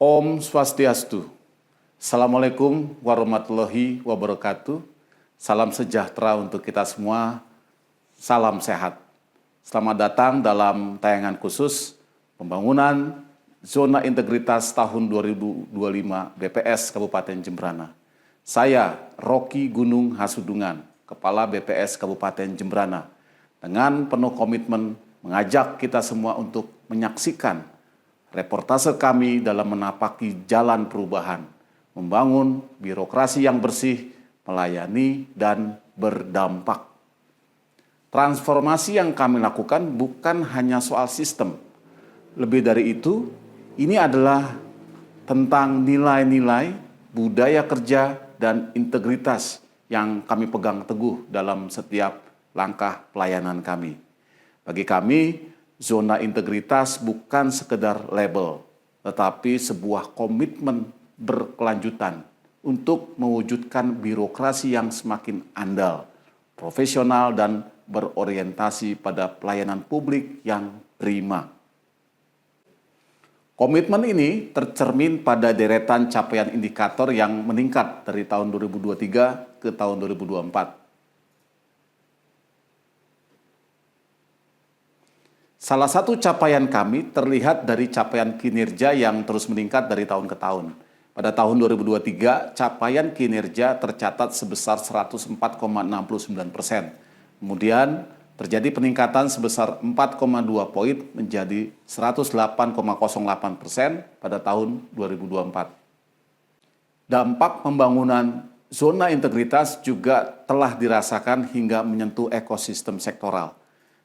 Om Swastiastu. Assalamualaikum warahmatullahi wabarakatuh. Salam sejahtera untuk kita semua. Salam sehat. Selamat datang dalam tayangan khusus pembangunan Zona Integritas tahun 2025 BPS Kabupaten Jembrana. Saya Rocky Gunung Hasudungan, Kepala BPS Kabupaten Jembrana, dengan penuh komitmen mengajak kita semua untuk menyaksikan reportase kami dalam menapaki jalan perubahan, membangun birokrasi yang bersih, melayani, dan berdampak. Transformasi yang kami lakukan bukan hanya soal sistem. Lebih dari itu, ini adalah tentang nilai-nilai, budaya kerja, dan integritas yang kami pegang teguh dalam setiap langkah pelayanan kami. Bagi kami, zona integritas bukan sekedar label, tetapi sebuah komitmen berkelanjutan untuk mewujudkan birokrasi yang semakin andal, profesional, dan berorientasi pada pelayanan publik yang prima. Komitmen ini tercermin pada deretan capaian indikator yang meningkat dari tahun 2023 ke tahun 2024. Salah satu capaian kami terlihat dari capaian kinerja yang terus meningkat dari tahun ke tahun. Pada tahun 2023, capaian kinerja tercatat sebesar 104,69%. Kemudian terjadi peningkatan sebesar 4,2 poin menjadi 108,08% pada tahun 2024. Dampak pembangunan zona integritas juga telah dirasakan hingga menyentuh ekosistem sektoral.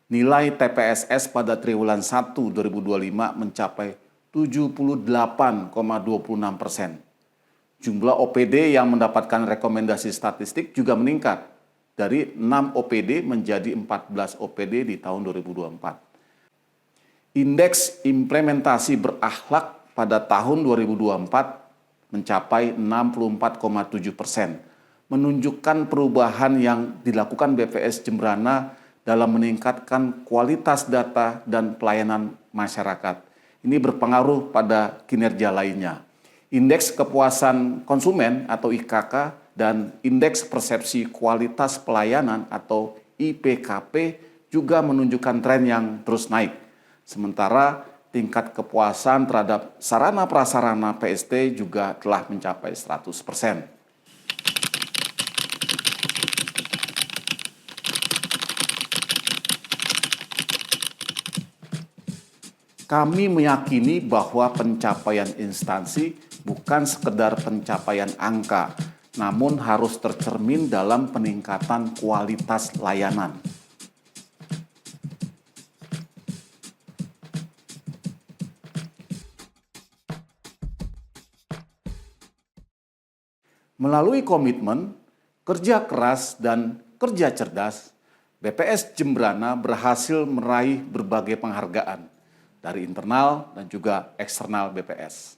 Nilai TPSS pada triwulan 1 2025 mencapai 78,26%. Jumlah OPD yang mendapatkan rekomendasi statistik juga meningkat dari 6 OPD menjadi 14 OPD di tahun 2024. Indeks implementasi berakhlak pada tahun 2024 mencapai 64,7%, menunjukkan perubahan yang dilakukan BPS Jembrana dalam meningkatkan kualitas data dan pelayanan masyarakat. Ini berpengaruh pada kinerja lainnya. Indeks kepuasan konsumen atau IKK dan Indeks Persepsi Kualitas Pelayanan atau IPKP juga menunjukkan tren yang terus naik. Sementara tingkat kepuasan terhadap sarana prasarana PST juga telah mencapai 100%. Kami meyakini bahwa pencapaian instansi bukan sekedar pencapaian angka, namun harus tercermin dalam peningkatan kualitas layanan. Melalui komitmen, kerja keras, dan kerja cerdas, BPS Jembrana berhasil meraih berbagai penghargaan dari internal dan juga eksternal BPS.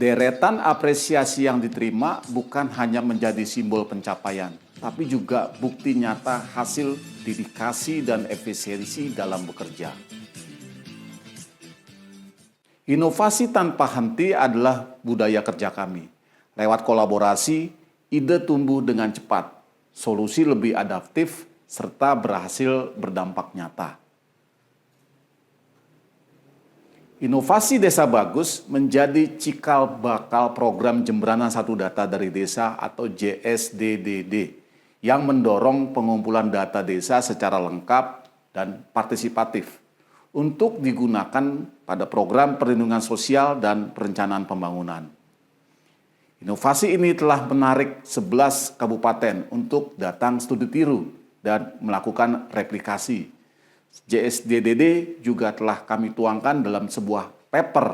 Deretan apresiasi yang diterima bukan hanya menjadi simbol pencapaian, tapi juga bukti nyata hasil dedikasi dan efisiensi dalam bekerja. Inovasi tanpa henti adalah budaya kerja kami. Lewat kolaborasi, ide tumbuh dengan cepat, solusi lebih adaptif, serta berhasil berdampak nyata. Inovasi Desa Bagus menjadi cikal bakal program Jembrana Satu Data dari Desa atau JSDDD yang mendorong pengumpulan data desa secara lengkap dan partisipatif untuk digunakan pada program perlindungan sosial dan perencanaan pembangunan. Inovasi ini telah menarik 11 kabupaten untuk datang studi tiru dan melakukan replikasi. JSDDD juga telah kami tuangkan dalam sebuah paper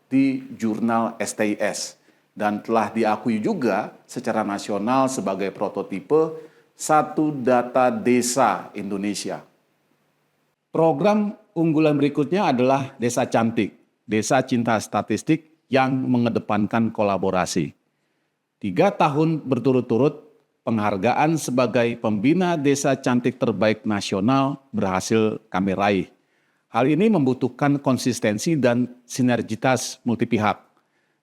di jurnal STIS dan telah diakui juga secara nasional sebagai prototipe satu data desa Indonesia. Program unggulan berikutnya adalah Desa Cantik, Desa Cinta Statistik yang mengedepankan kolaborasi. 3 tahun berturut-turut penghargaan sebagai pembina desa cantik terbaik nasional berhasil kami raih. Hal ini membutuhkan konsistensi dan sinergitas multipihak.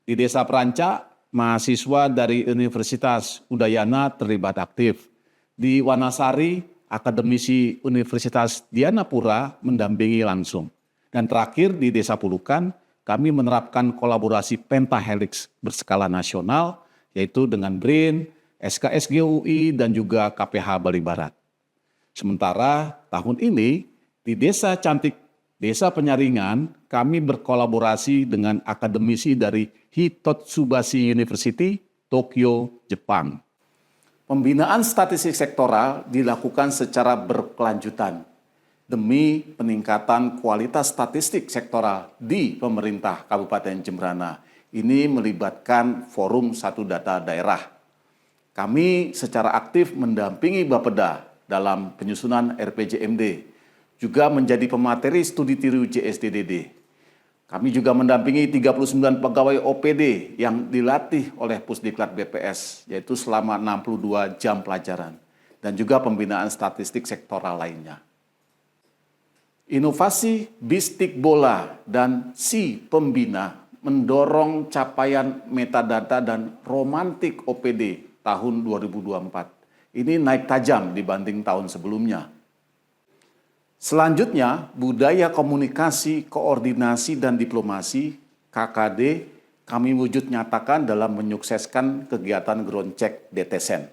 Di Desa Peranca, mahasiswa dari Universitas Udayana terlibat aktif. Di Wanasari, akademisi Universitas Dianapura mendampingi langsung. Dan terakhir di Desa Pulukan, kami menerapkan kolaborasi pentahelix berskala nasional, yaitu dengan BRIN, SKSG UI, dan juga KPH Bali Barat. Sementara tahun ini di Desa Cantik, Desa Penyaringan, kami berkolaborasi dengan akademisi dari Hitotsubashi University, Tokyo, Jepang. Pembinaan statistik sektoral dilakukan secara berkelanjutan demi peningkatan kualitas statistik sektoral di pemerintah Kabupaten Jembrana. Ini melibatkan Forum Satu Data Daerah. Kami secara aktif mendampingi Bapeda dalam penyusunan RPJMD, juga menjadi pemateri studi tiru JSDDD. Kami juga mendampingi 39 pegawai OPD yang dilatih oleh Pusdiklat BPS, yaitu selama 62 jam pelajaran, dan juga pembinaan statistik sektoral lainnya. Inovasi Bistik Bola dan Si Pembina mendorong capaian metadata dan romantik OPD tahun 2024. Ini naik tajam dibanding tahun sebelumnya. Selanjutnya, budaya komunikasi, koordinasi, dan diplomasi KKD kami wujud nyatakan dalam menyukseskan kegiatan ground check DTSEN.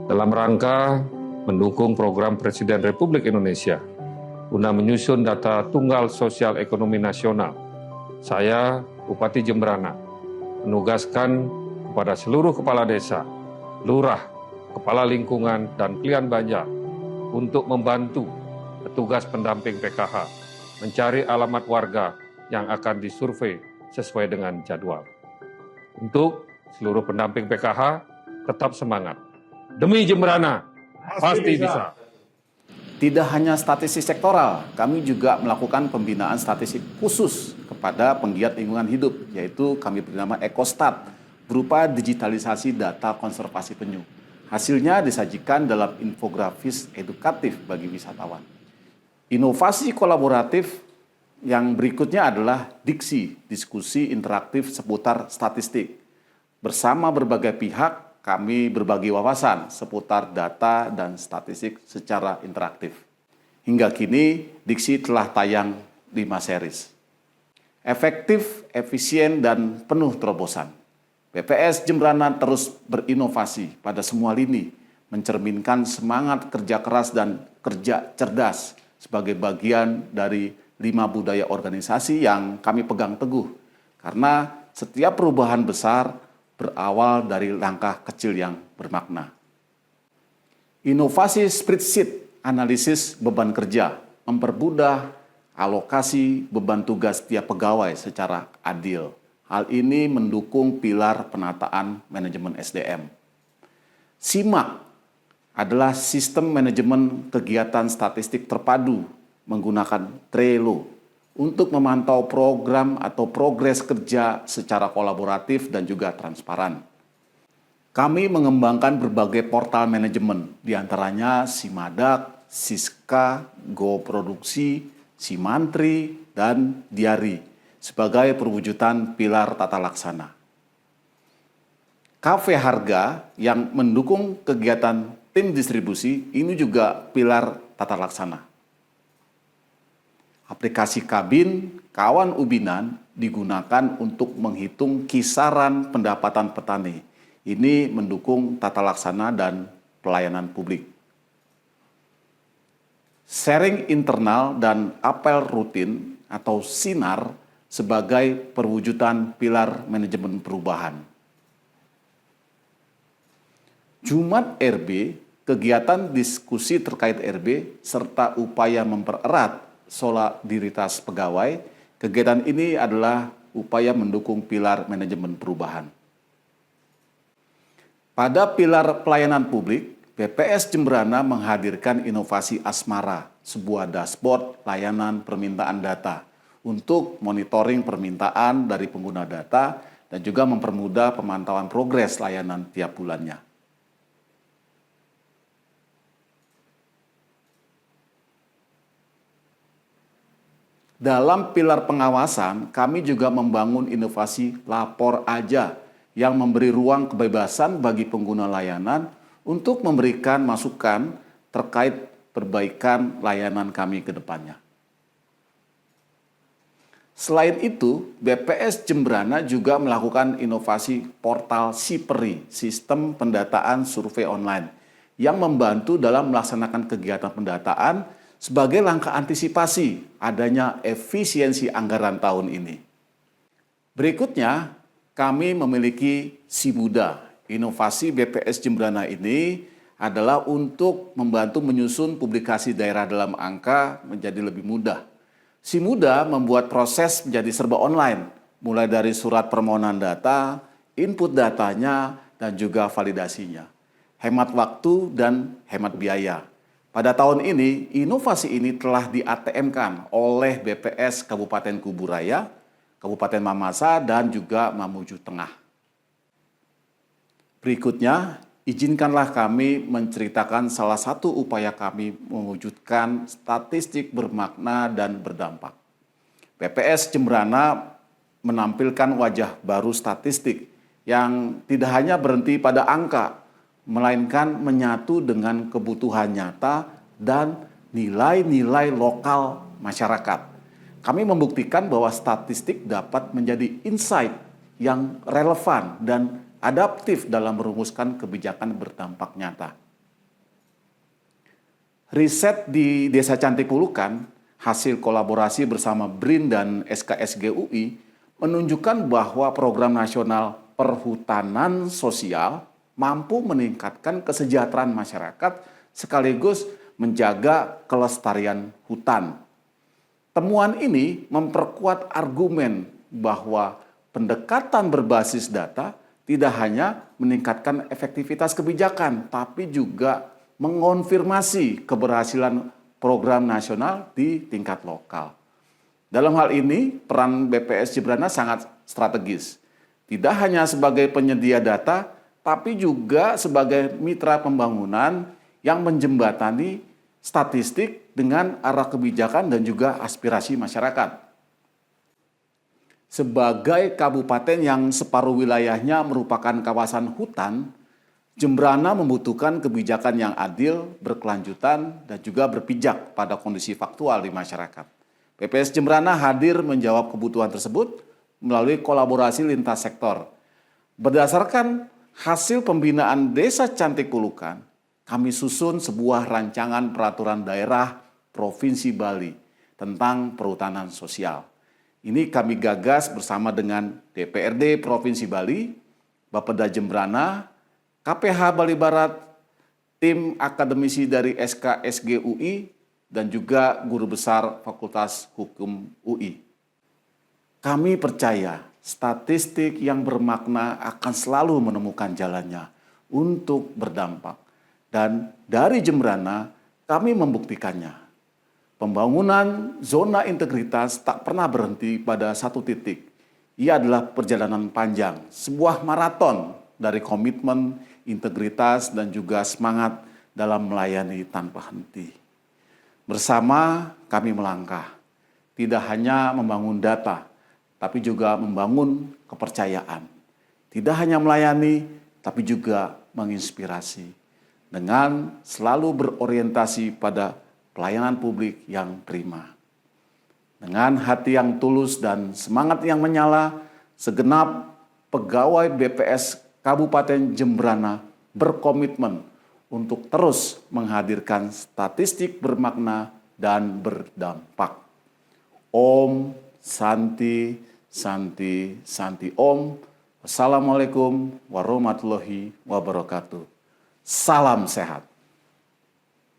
Dalam rangka mendukung program Presiden Republik Indonesia guna menyusun data tunggal sosial ekonomi nasional, saya, Bupati Jembrana, menugaskan kepada seluruh kepala desa, lurah, kepala lingkungan, dan klien Banjar untuk membantu petugas pendamping PKH mencari alamat warga yang akan disurvei sesuai dengan jadwal. Untuk seluruh pendamping PKH, tetap semangat. Demi Jembrana, pasti bisa. Tidak hanya statistik sektoral, kami juga melakukan pembinaan statistik khusus kepada penggiat lingkungan hidup, yaitu kami bernama Ekostat, berupa digitalisasi data konservasi penyu. Hasilnya disajikan dalam infografis edukatif bagi wisatawan. Inovasi kolaboratif yang berikutnya adalah Diksi, diskusi interaktif seputar statistik. Bersama berbagai pihak, kami berbagi wawasan seputar data dan statistik secara interaktif. Hingga kini, Diksi telah tayang 5 series. Efektif, efisien, dan penuh terobosan. BPS Jembrana terus berinovasi pada semua lini, mencerminkan semangat kerja keras dan kerja cerdas sebagai bagian dari 5 budaya organisasi yang kami pegang teguh. Karena setiap perubahan besar berawal dari langkah kecil yang bermakna. Inovasi spreadsheet, analisis beban kerja, mempermudah alokasi beban tugas tiap pegawai secara adil. Hal ini mendukung pilar penataan manajemen SDM. SIMAK adalah sistem manajemen kegiatan statistik terpadu menggunakan Trello untuk memantau program atau progres kerja secara kolaboratif dan juga transparan. Kami mengembangkan berbagai portal manajemen, diantaranya Simadak, Siska, GoProduksi, Simantri, dan Diari, sebagai perwujudan pilar tata laksana. Kafe Harga yang mendukung kegiatan tim distribusi ini juga pilar tata laksana. Aplikasi Kabin, Kawan Ubinan digunakan untuk menghitung kisaran pendapatan petani. Ini mendukung tata laksana dan pelayanan publik. Sharing internal dan apel rutin atau SINAR sebagai perwujudan pilar manajemen perubahan. Jumat RB kegiatan diskusi terkait RB, serta upaya mempererat solidaritas pegawai. Kegiatan ini adalah upaya mendukung pilar manajemen perubahan. Pada pilar pelayanan publik, BPS Jemberana menghadirkan inovasi Asmara, sebuah dashboard layanan permintaan data untuk monitoring permintaan dari pengguna data dan juga mempermudah pemantauan progres layanan tiap bulannya. Dalam pilar pengawasan, kami juga membangun inovasi Lapor Aja yang memberi ruang kebebasan bagi pengguna layanan untuk memberikan masukan terkait perbaikan layanan kami ke depannya. Selain itu, BPS Jemberana juga melakukan inovasi portal Siperi, sistem pendataan survei online, yang membantu dalam melaksanakan kegiatan pendataan sebagai langkah antisipasi adanya efisiensi anggaran tahun ini. Berikutnya, kami memiliki SIMUDA. Inovasi BPS Jemberana ini adalah untuk membantu menyusun publikasi daerah dalam angka menjadi lebih mudah. SIMUDA membuat proses menjadi serba online, mulai dari surat permohonan data, input datanya, dan juga validasinya. Hemat waktu dan hemat biaya. Pada tahun ini, inovasi ini telah di-ATM-kan oleh BPS Kabupaten Kuburaya, Kabupaten Mamasa, dan juga Mamuju Tengah. Berikutnya, izinkanlah kami menceritakan salah satu upaya kami mewujudkan statistik bermakna dan berdampak. BPS Jemberana menampilkan wajah baru statistik yang tidak hanya berhenti pada angka, melainkan menyatu dengan kebutuhan nyata dan nilai-nilai lokal masyarakat. Kami membuktikan bahwa statistik dapat menjadi insight yang relevan dan adaptif dalam merumuskan kebijakan berdampak nyata. Riset di Desa Cantik Pulukan, hasil kolaborasi bersama BRIN dan SKSG UI, menunjukkan bahwa program nasional perhutanan sosial mampu meningkatkan kesejahteraan masyarakat sekaligus menjaga kelestarian hutan. Temuan ini memperkuat argumen bahwa pendekatan berbasis data tidak hanya meningkatkan efektivitas kebijakan, tapi juga mengonfirmasi keberhasilan program nasional di tingkat lokal. Dalam hal ini, peran BPS Jemberana sangat strategis. Tidak hanya sebagai penyedia data, tapi juga sebagai mitra pembangunan yang menjembatani statistik dengan arah kebijakan dan juga aspirasi masyarakat. Sebagai kabupaten yang separuh wilayahnya merupakan kawasan hutan, Jemberana membutuhkan kebijakan yang adil, berkelanjutan, dan juga berpijak pada kondisi faktual di masyarakat. BPS Jemberana hadir menjawab kebutuhan tersebut melalui kolaborasi lintas sektor. Berdasarkan hasil pembinaan Desa Cantik Pulukan, kami susun sebuah rancangan peraturan daerah Provinsi Bali tentang perhutanan sosial. Ini kami gagas bersama dengan DPRD Provinsi Bali, Bapeda Jemberana, KPH Bali Barat, tim akademisi dari SKSG UI, dan juga guru besar Fakultas Hukum UI. Kami percaya statistik yang bermakna akan selalu menemukan jalannya untuk berdampak. Dan dari Jemberana, kami membuktikannya. Pembangunan zona integritas tak pernah berhenti pada satu titik. Ia adalah perjalanan panjang, sebuah maraton dari komitmen, integritas, dan juga semangat dalam melayani tanpa henti. Bersama kami melangkah, tidak hanya membangun data, tapi juga membangun kepercayaan. Tidak hanya melayani, tapi juga menginspirasi. Dengan selalu berorientasi pada pelayanan publik yang prima. Dengan hati yang tulus dan semangat yang menyala, segenap pegawai BPS Kabupaten Jemberana berkomitmen untuk terus menghadirkan statistik bermakna dan berdampak. Om Santi Santi Santi Om. Wassalamualaikum warahmatullahi wabarakatuh. Salam sehat.